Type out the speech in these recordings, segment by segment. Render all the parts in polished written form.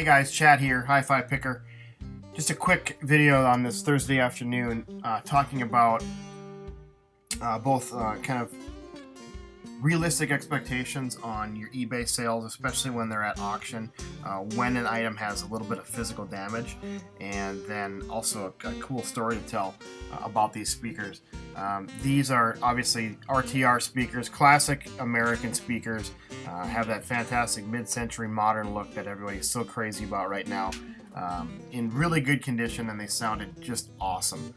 Hey guys, Chad here, Hi-Fi Picker. Just a quick video on this Thursday afternoon talking about both kind of realistic expectations on your eBay sales, especially when they're at auction, when an item has a little bit of physical damage, and then also a cool story to tell about these speakers. These are obviously RTR speakers, classic American speakers, have that fantastic mid-century modern look that everybody's so crazy about right now. In really good condition, and they sounded just awesome.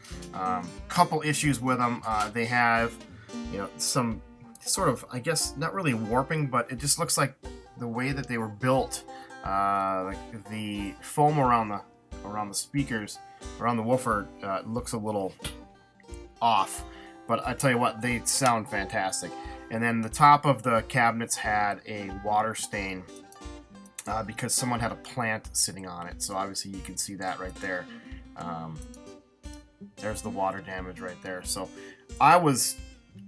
Couple issues with them. They have, some sort of, I guess, not really warping, but it just looks like the way that they were built. Like the foam around the speakers, around the woofer, looks a little off. But I tell you what, they sound fantastic. And then the top of the cabinets had a water stain because someone had a plant sitting on it. So obviously you can see that right there. There's the water damage right there. So I was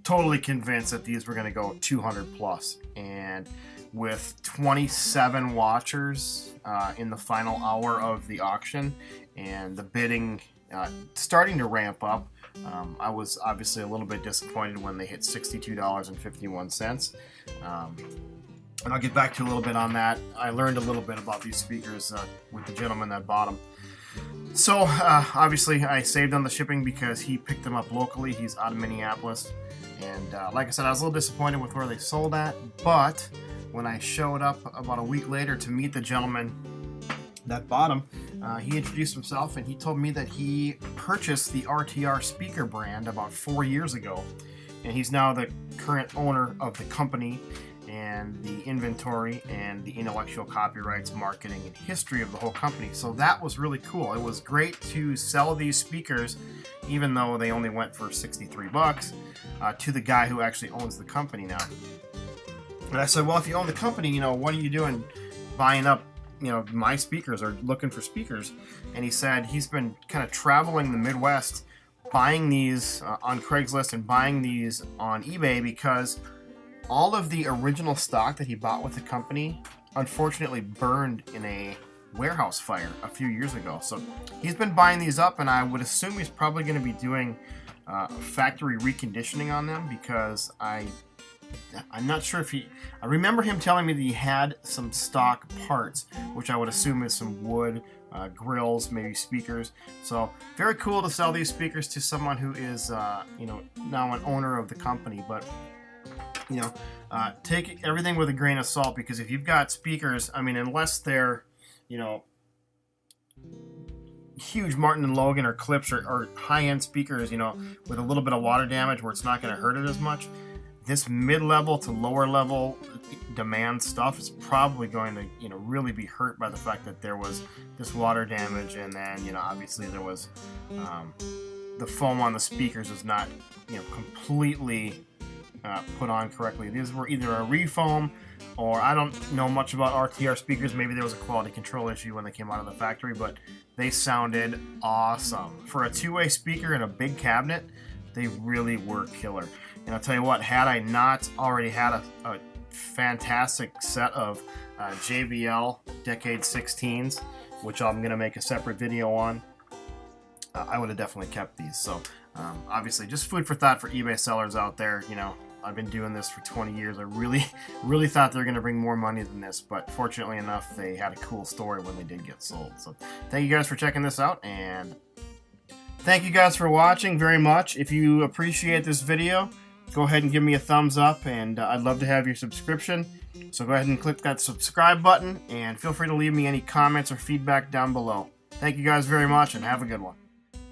totally convinced that these were going to go 200 plus. And with 27 watchers in the final hour of the auction and the bidding starting to ramp up, I was obviously a little bit disappointed when they hit $62.51. And I'll get back to you a little bit on that. I learned a little bit about these speakers with the gentleman that bought them. So obviously I saved on the shipping because he picked them up locally. He's out of Minneapolis. And like I said, I was a little disappointed with where they sold at. But when I showed up about a week later to meet the gentleman that bought them, he introduced himself and he told me that he purchased the RTR speaker brand about 4 years ago. And he's now the current owner of the company and the inventory and the intellectual copyrights, marketing, and history of the whole company. So that was really cool. It was great to sell these speakers, even though they only went for 63 bucks, to the guy who actually owns the company now. And I said, well, if you own the company, what are you doing buying up, my speakers or looking for speakers? And he said he's been kind of traveling the Midwest, buying these on Craigslist and buying these on eBay because all of the original stock that he bought with the company unfortunately burned in a warehouse fire a few years ago. So he's been buying these up, and I would assume he's probably going to be doing factory reconditioning on them because I'm not sure if I remember him telling me that he had some stock parts, which I would assume is some wood, grills, maybe speakers. So very cool to sell these speakers to someone who is, now an owner of the company. But take everything with a grain of salt, because if you've got speakers, unless they're, huge Martin and Logan or Clips or high-end speakers, with a little bit of water damage where it's not going to hurt it as much, this mid-level to lower-level demand stuff is probably going to, really be hurt by the fact that there was this water damage, and then, obviously there was the foam on the speakers is not, completely put on correctly. These were either a refoam, or I don't know much about RTR speakers. Maybe there was a quality control issue when they came out of the factory, but they sounded awesome. For a two-way speaker in a big cabinet, they really were killer. And I'll tell you what, had I not already had a fantastic set of JBL Decade 16s, which I'm going to make a separate video on, I would have definitely kept these. So obviously just food for thought for eBay sellers out there. I've been doing this for 20 years. I really thought they were going to bring more money than this, but fortunately enough, they had a cool story when they did get sold. So thank you guys for checking this out, and thank you guys for watching very much. If you appreciate this video, go ahead and give me a thumbs up, and I'd love to have your subscription. So go ahead and click that subscribe button, and feel free to leave me any comments or feedback down below. Thank you guys very much, and have a good one.